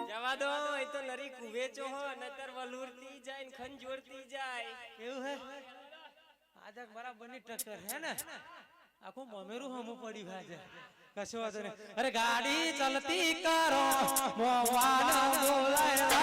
જવા દો એ તો નરી કુવેચો હો નતર વલુરતી જાય ને ખંજોરતી જાય એવું હે આજે બરાબરની ટક્કર હે ને આખું મમેરું હમું પડી ભાજે કશો વાતો નહીં અરે ગાડી ચલતી કરો મોવાન બોલાય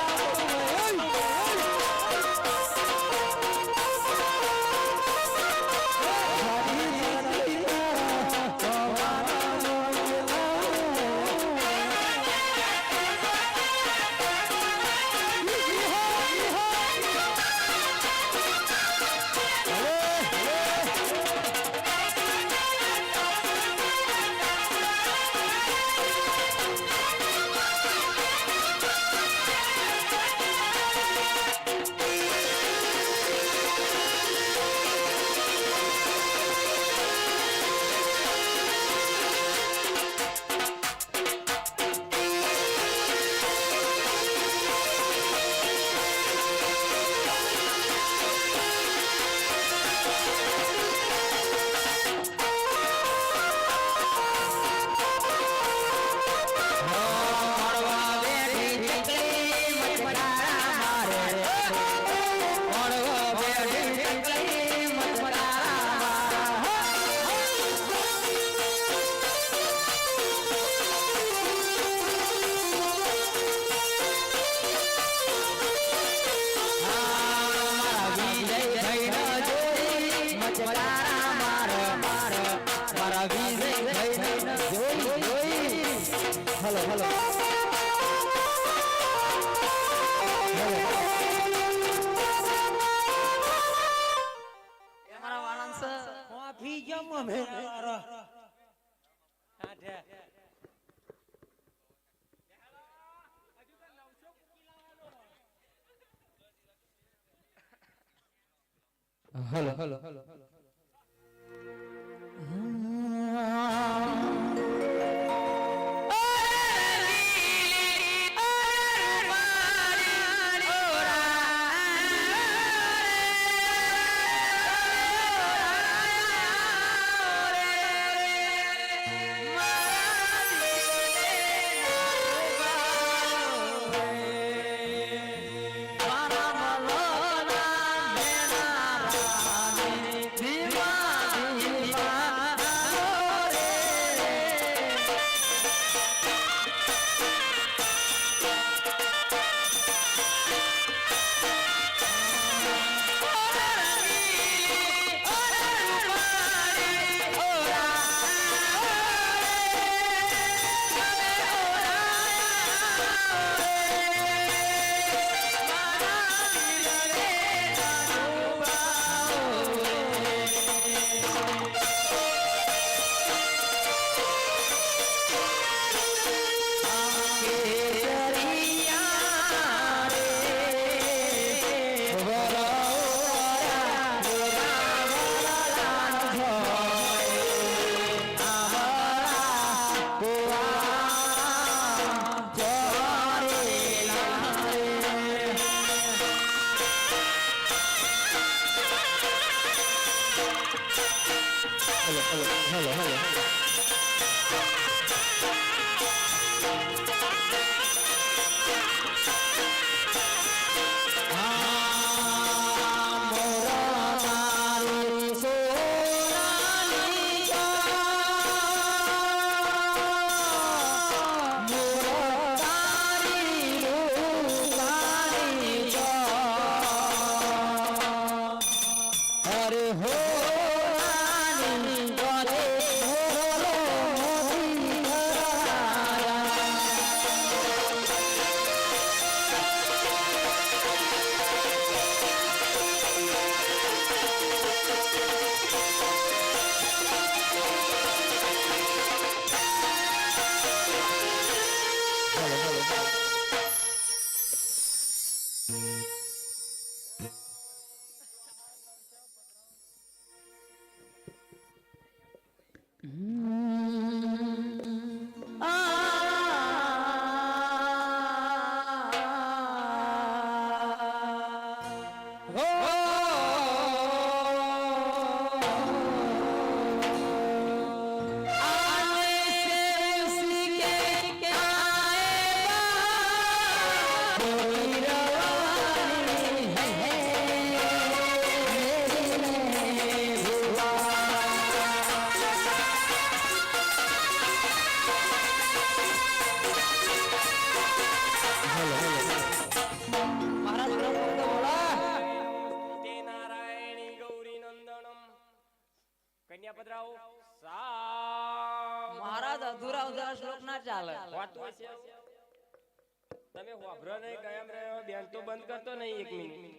हेलो हेलो हमारा वाणंस कॉफी जम में मारा हेलो हेलो हेलो Be જોડા ઉધારા શ્લોક ના ચાલે હોતું હશે આવું. તમે હોભરો નહીં કાયમ રહ્યો બેન તો બંધ કરતો નહીં 1 મિનિટ.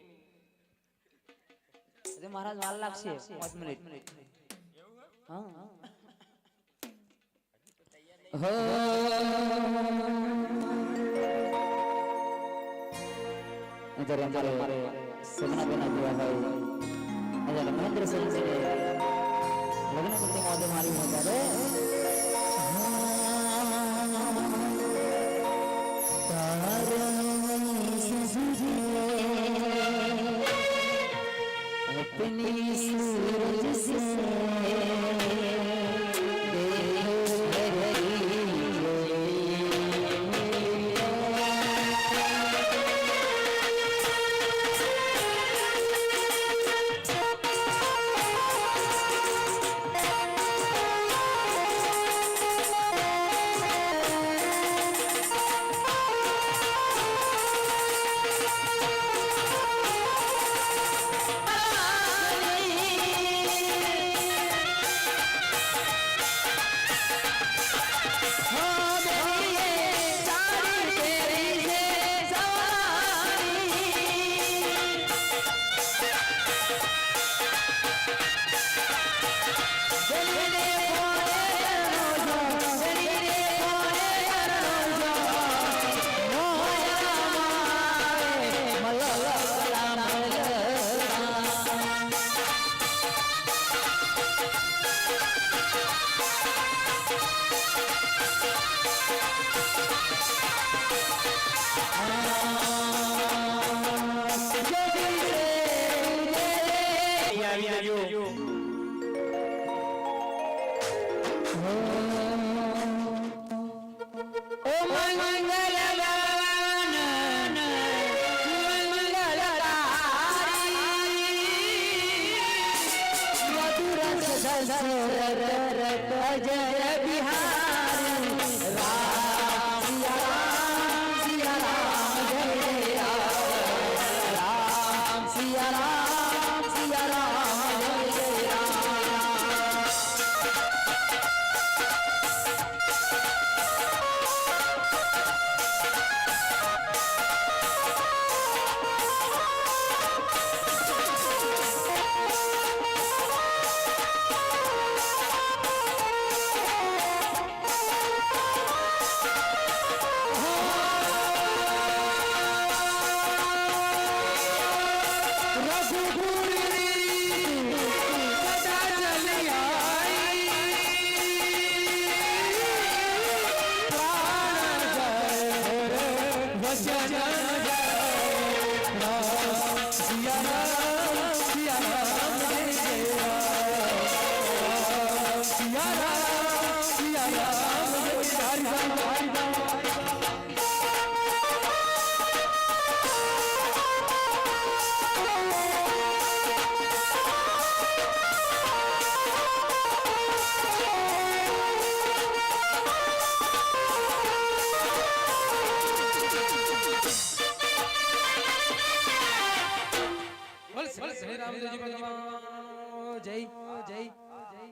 એટલે મહારાજ વાર લાગશે 5 મિનિટ હા અત્યારે અમારે સગનાબેન આવ્યા હોય અત્યારે મહેન્દ્ર સિંહજીને લગ્ન કરતી મોદે મારી ત્યારે अपनी सूरज से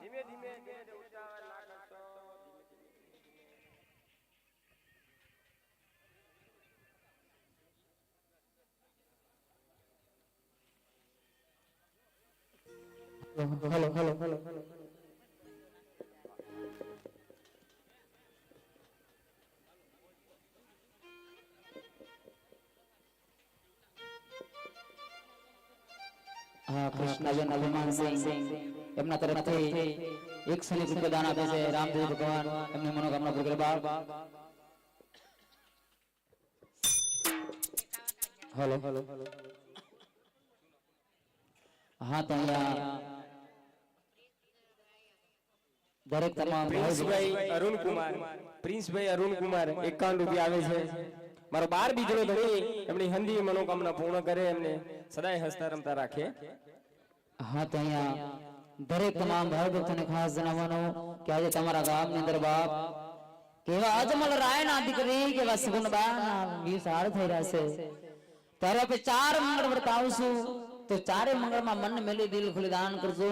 ધીમે ધીમે ઉતાવળ ના કરશો. hello હા કૃષ્ણબેન અભિમાન સિંહ એમના તરફથી 100 રૂપિયા દાન આપે છે રામદેવ ભગવાન એમની મનોકામના પૂરી કરે બાપ હેલો હા તો અહીંયા દરેક તમામ પ્રિન્સભાઈ અરુણ કુમાર 51 રૂપિયા આવે છે. મારો 12 બીજનો ધણી એમની હંધી મનોકામના પૂર્ણ કરે એમને સદાય હસતા રમતા રાખે. હા તો અહીંયા દરેક તમામ ભાઈ ભક્તોને ખાસ જણાવવાનું કે આજે તમારા ગામની અંદર બાપ કેવા અજમલ રાયના દીકરી કેવા સુગુણબા 20 હાર થઈ રહ્યા છે ત્યારે આપણે 4 મંગળ વ્રત આવશું તો 4 મંગળમાં મન મેલી દિલ ખુલી દાન કરજો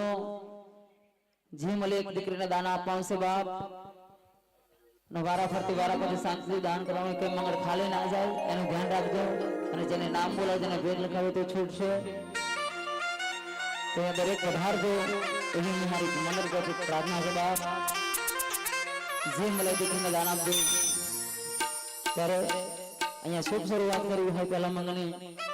જી મળે એક દીકરીને દાન આપવાનું છે બાપ ને વારા ફરતી વારા પછી શાંતિથી દાન કરવાનું કે મંગળ ખાલી ના જાય એનું ધ્યાન રાખજો અને જેને નામ બોલાવે જેને ભેટ લખાવે તો છૂટશે તો દરેક પધારજો એવી મારી મંગળ કરતી પ્રાર્થના છે બાપ જે મળે તે દાન આપજો ત્યારે અહીંયા શુભ શરૂઆત કરવી હોય પહેલા મંગળની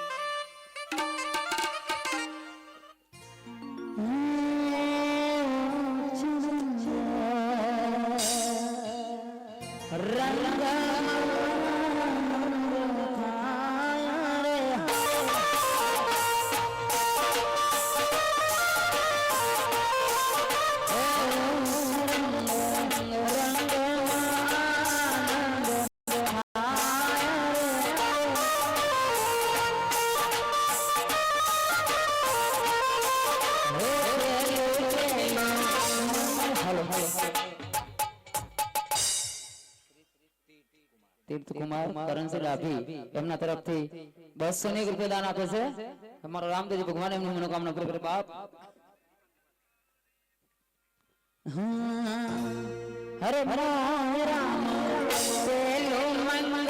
તીર્થકુમાર કરણસિંહ ડાભી એમના તરફથી 201 રૂપિયા દાન આપે છે અમારો રામદેવજી ભગવાન એમની મનોકામના પૂરી કરે બાપ હરે રામ રામ સેલો મંગળ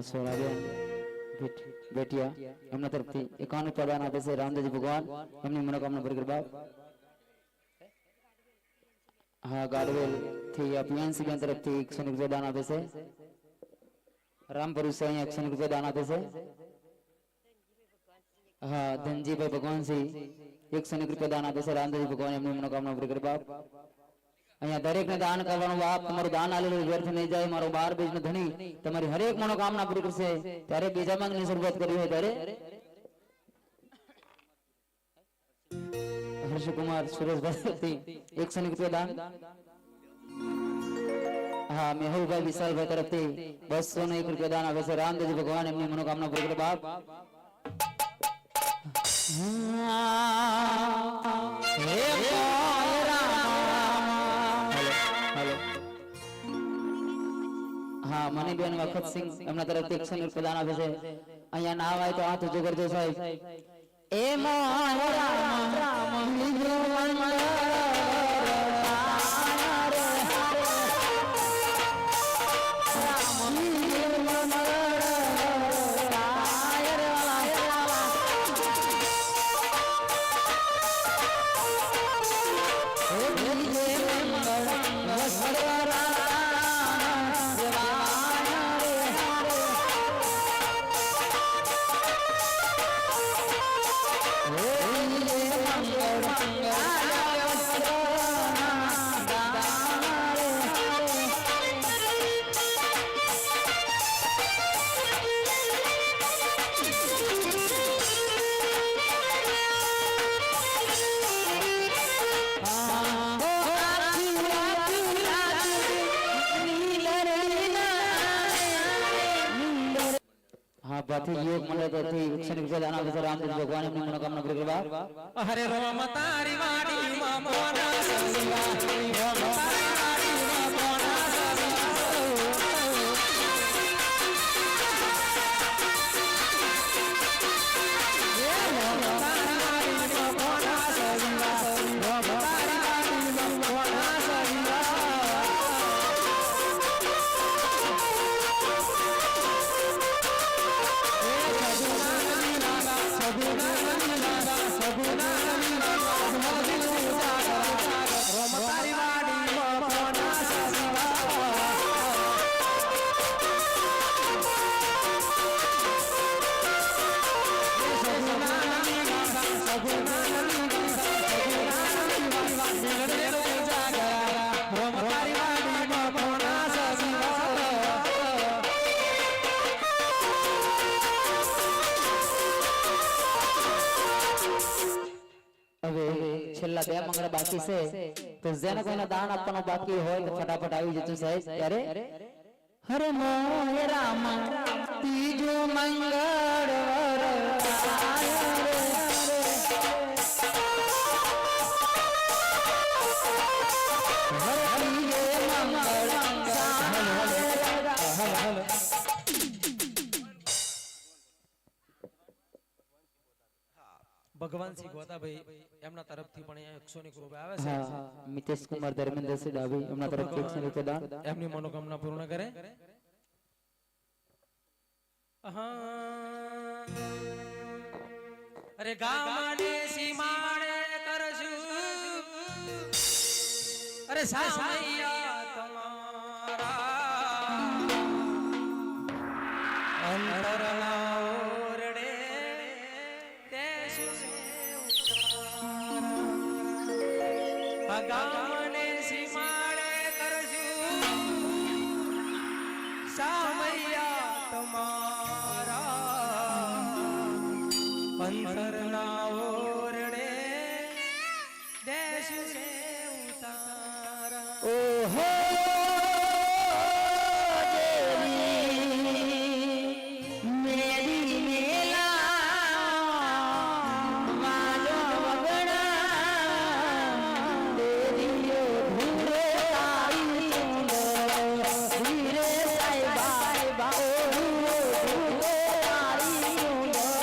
વરસાય રે બેટિયા એમના તરફથી 51 પ્રદાન આપે છે રામદેવજી ભગવાન એમની મનોકામના પૂરી કરે બાપ હા ગાડવેલ થી અપિયાંશી બેન તરફથી 100 રૂપિયા દાન આપે છે રામપુર से 100 રૂપિયા દાન આપે છે હા ધનજીભાઈ ભગવાનસિંહ 100 રૂપિયા દાન આપે છે રામદેવજી ભગવાન એમની મનોકામના પૂરી કરે બાપ અહીંયા દરેકને દાન કરવાનું બાપ તમારું દાન આલેલું વ્યર્થ નહીં જાય મારો 12 બીજનો ધણી તમારી હરેક મનોકામના પૂરી કરશે ત્યારે બીજા માંગની શરૂઆત કરી હોય ત્યારે હર્ષકુમાર સુરેશભાઈ 100 રૂપિયા દાન હા મેહુલભાઈ વિશાલભાઈ તરફથી 201 રૂપિયા દાન આવે છે રામદેવજી ભગવાન એમની મનોકામના પૂરી કરે બાપ હા મનીબેન વખતસિંહ એમના તરફથી 100 રૂપિયા દાન આપે છે અહીંયા ના આવે તો હાથ ઊંચો કરજો સાહેબ એ મોહ રામ રામ લીજો મંગળ ત્યાંથી યુવક મંડળ તરફથી શનિ દાન આપે છે રામદેવ ભગવાન એમની મનોકામના પૂરી કરવા અરે રોમ તારી વાડીમાં મોના સસવા રોમ તારી વાડીમાં મોના હવે છેલ્લા બે મંગળ બાકી છે તો જેને કોઈને દાન આપવાનું બાકી હોય તો ફટાફટ આવી જતું સાહેબ ત્યારે હરે મોહે રામ ત્રીજો મંગળવાર આયો રે હરે ત્રીજે મંગળ ભગવાનસિંહ ગોતાભાઈ એમના તરફથી પણ અહીંયા 100 ની કૃપા આવે છે હા મિતેશ કુમાર ધર્મેન્દ્રસિંહ ડાભી એમના તરફથી 100 રૂપિયા દાન એમની મનોકામના પૂર્ણ કરે અરે ગામડે સીમાડે કરશું અરે સામૈયા તમારા અંતરના ઓરડે દેશું ગામડે સીમાડે કરશું સામૈયા તમારા અંતરના ઓરડે દેશું છે ઉતારા ઓહો મેરી મેલા વાલો વગડા દેરીઓ ધૂરે તારી ચુંદર ધીરે સાઈ બાઈ ધૂરે તારી ચુંદર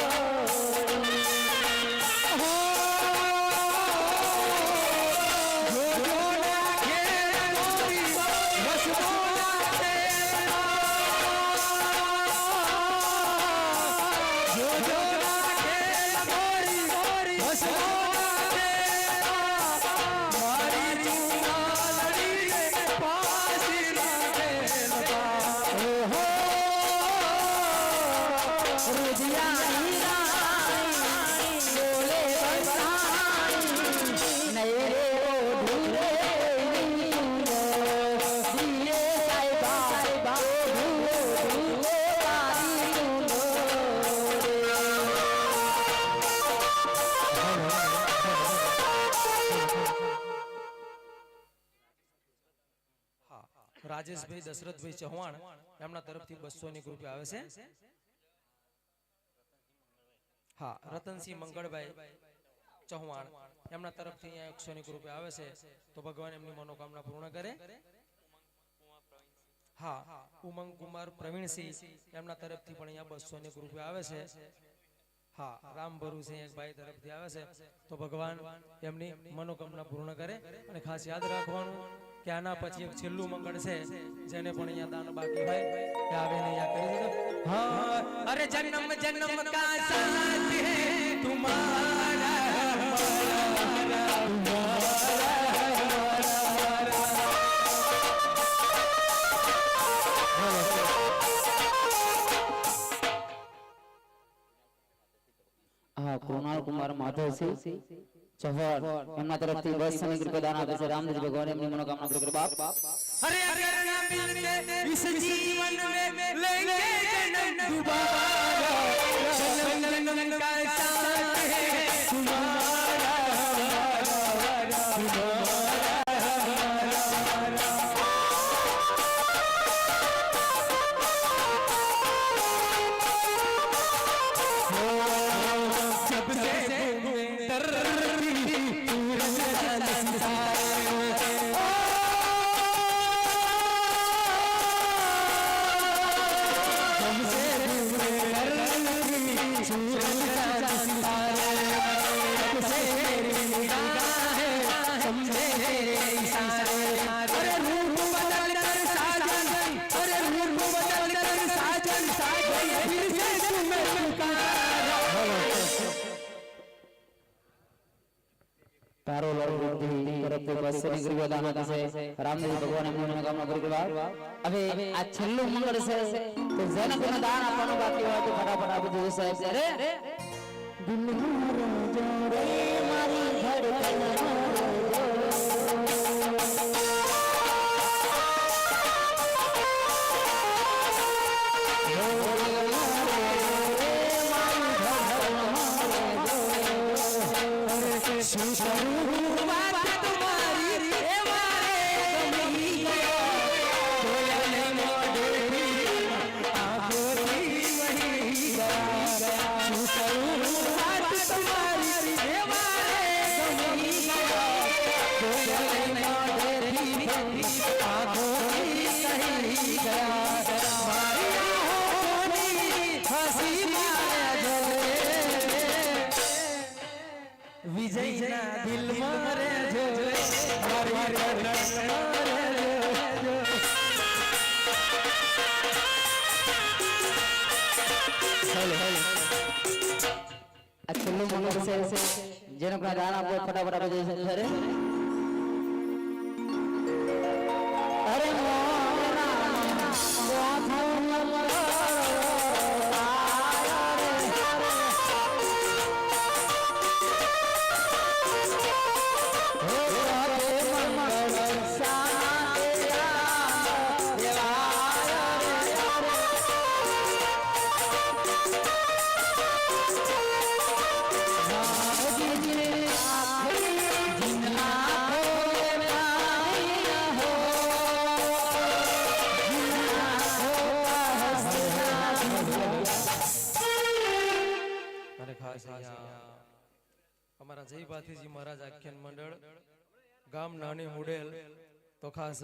રાજેશભાઈ દશરથભાઈ ચૌહાણ એમના તરફથી 200 ની કૃપા આવે છે હા રતનસિંહ મંગળભાઈ ચૌહાણ એમના તરફથી અહીંયા 100 ની કૃપા આવે છે તો ભગવાન એમની મનોકામના પૂર્ણ કરે હા ઉમંગ કુમાર પ્રવીણસિંહ એમના તરફથી પણ અહીંયા 200 ની કૃપા આવે છે હા રામ ભરુસિંહ એક ભાઈ તરફથી આવે છે તો ભગવાન એમની મનોકામના પૂર્ણ કરે અને ખાસ યાદ રાખવાનું કે આના પછી એક છેલ્લું મંગળ છે જેને પણ અહીંયા દાન બાકી હોય એ આવીને અહીંયા કરી દેજો હા અરે જન્મ જન્મ કા સાથ હે તુમારા હા કૃણાલ કુમાર માધવસિંહ ચૌહાણ એમના તરફથી 200 ની કૃપા દાન આપે છે રામદેવ ભગવાન એમની મનોકામના પૂરી કરે બાપ अरे अगर ना मिलते इस जीवन में लेंगे जन्म दोबारा जन्म का साथ है तुम्हारा તારો લોડ બુદ્ધિ કરતે બસ નીકળી ગયો દાના દિવસે રામદેવ ભગવાન એમની મનોકામના પૂરી કરવા. હવે આ છેલ્લું મંગળ છે તો જેને કોઈને દાન આપવાનું બાકી હોય તો ફટાફટ આપી દેજો સાહેબ. અરે દિલ મારો જોરે મારી ધડકન વિજયના દિલમાં રહેજો આ છેલ્લું મંગળ છે જેને કોઈને દાન આપવું હોય ફટાફટ આપી દેજો અરે અરે અમારા જય ભાથીજી મહારાજ આખ્યાન મંડળ ગામ નાની મુડેલ તો ખાસ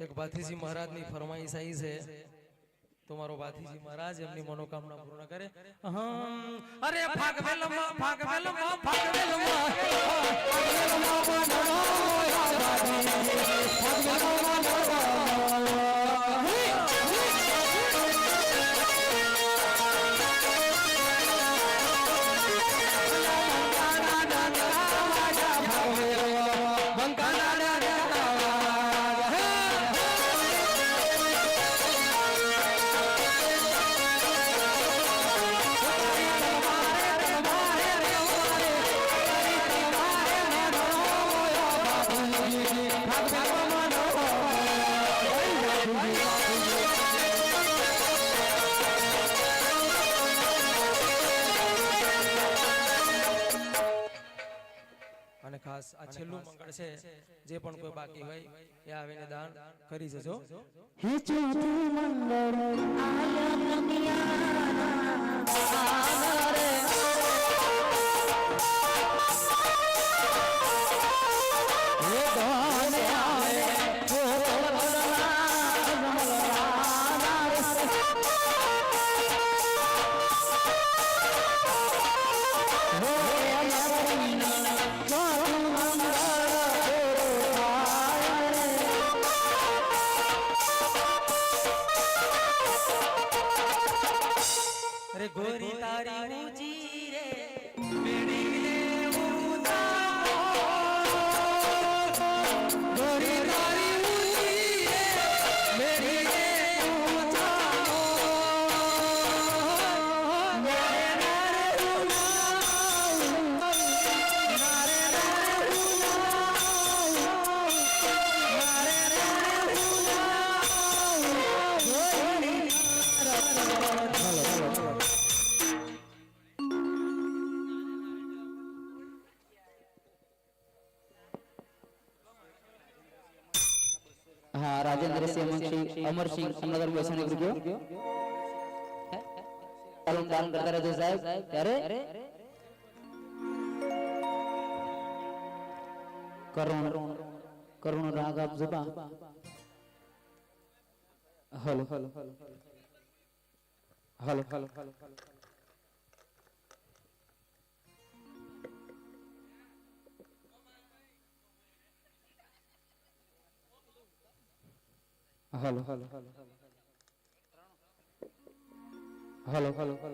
એક ભાથીજી મહારાજની ફરમાઈશ આવી છે તો મારો ભાથીજી મહારાજ એમની મનોકામના પૂર્ણ કરે. અરે ફાગવેલમાં ફાગવેલમાં અને ખાસ આ છેલ્લું મંગળ છે જે પણ કોઈ બાકી હોય એ આવીને દાન કરી જજો. હે ચોથું મંગળ આયા દુનિયાના રે હે ગોને આવે ગોરી તારી ઊંચી રે મેળી લે ઉતારો ગોરી તારી ઊંચી રે મેળી લે ઉતારો નારે નારે ઉનાવ નારે નારે ઉનાવ નારે નારે ઉનાવ ગોરી हाँ राजेंद्र सिंह अमर सिंह अमनगर बेचने ग्रुप दान करता रहते साहब अरे करुण राग आप जुबा hello hello hello hello hello hello hello hello hello